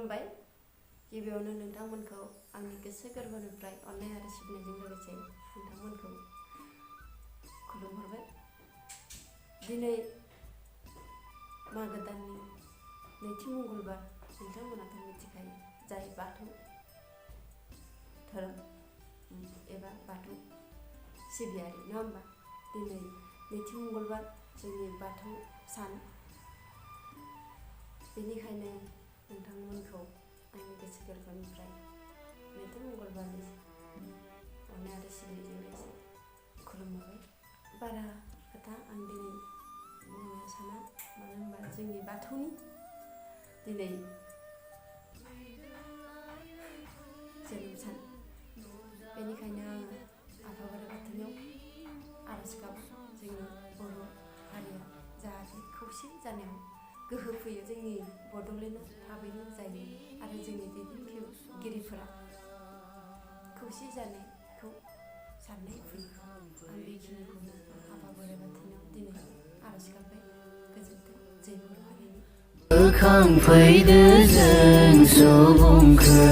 खुलुमबाय। गिबियावनो नोंथांमोनखौ आंनि गोसो गोरबोनिफ्राय अननाय आरो सिबिनायजों लोगोसे नोंथांमोनखौ खुलुमहरबाय। दिनै मागो दाननि नैथि मंगलबार, नोंथांमोनाथ' मिथिखायो, जाय बाथौ धोरोम एबा बाथौ सिबियारि, नङा होमबा? दिनै नैथि मंगलबार, जोंनि बाथौ सान। बेनिखायनो नोंथांमोनखौ आंनि गोसो गोरबोनिफ्राय नैथि मंगलबारनि अननाय आरो सिबिनायजों लोगोसे खुलुमहरबाय। बारा खोथा आं दिनै बुंनो साना, मानो होनबा जोंनि बाथौनि दिनै जोनोम सान। बेनिखायनो आङो आफा बोराइ बाथौनियाव आरज गाबो, जोंनि बर' हारिया जाहाथे खौसे जानायाव गोहो फैयो, जोंनि बड'लेण्डआ थाबैनो जायो आरो जोंनि दैदेनगिरिफोरा खौसे जानायखौ साननाय फैयो। आं बेखिनिखौनो आफा बोराइ बाथौनियाव दिनै आरज गाबबाय। गोजोन्थों। जय बर' हारिनि। बोखांफैदो जों सुबुंखौ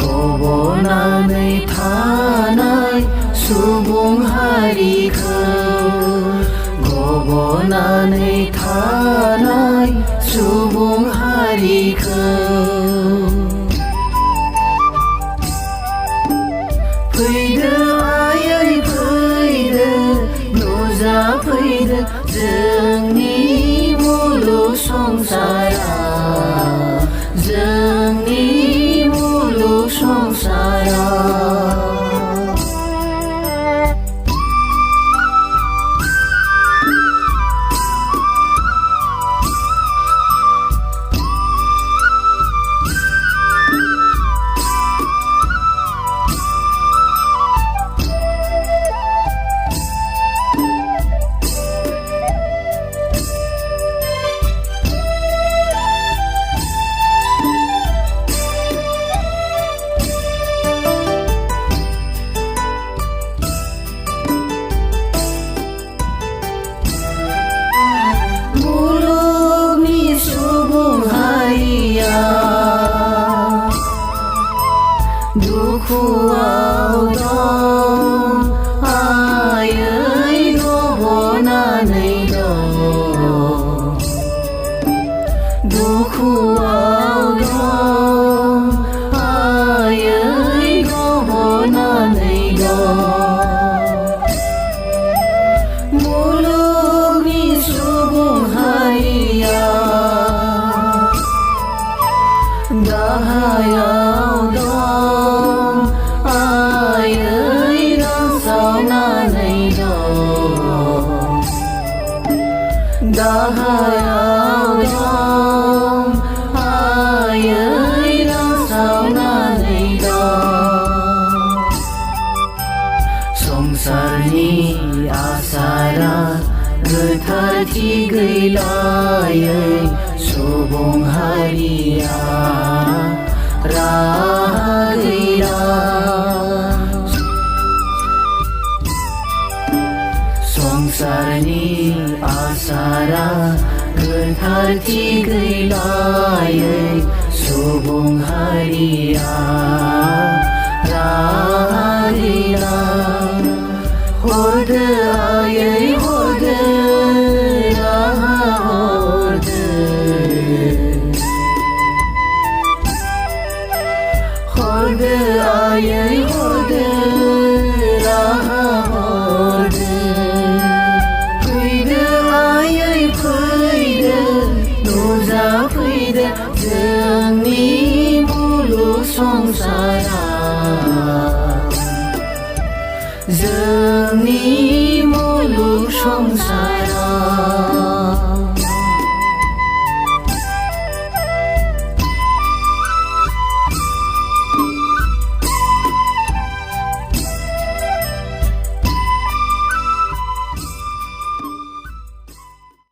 गब'नानै थानाय सुबुं हारिखौ, गब'नानै थानाय सुबुं हारिखौ फैदो आयै फैदो, नुजाफैदो जोंनि मुलुग संसारा, जोंनि मुलुग संसारा। दुखुआव दं आयै गब'नानै दं, दुखुआव दं आयै गब'नानै दं। मुलुगनि सुबुं हारिया गाहायाव दं आयै रानसावनानै दं, गाहायाव दं आयै रानसावनानै दं। संसारनि आसारा गोथारथि गैलायै सुबुं हारिया राहा गैला। संसारनि आसारा गोथारथि गैलायै सुबुं हारिया राहा गैला। हरदो आयै हरदो, राहा हरदो, हरदो आयै हरदो, राहा हरदो। फैदो आयै फैदो, नुजाफैदो जोंनि मुलुग संसारा, जोंनि मुलुग संसारा।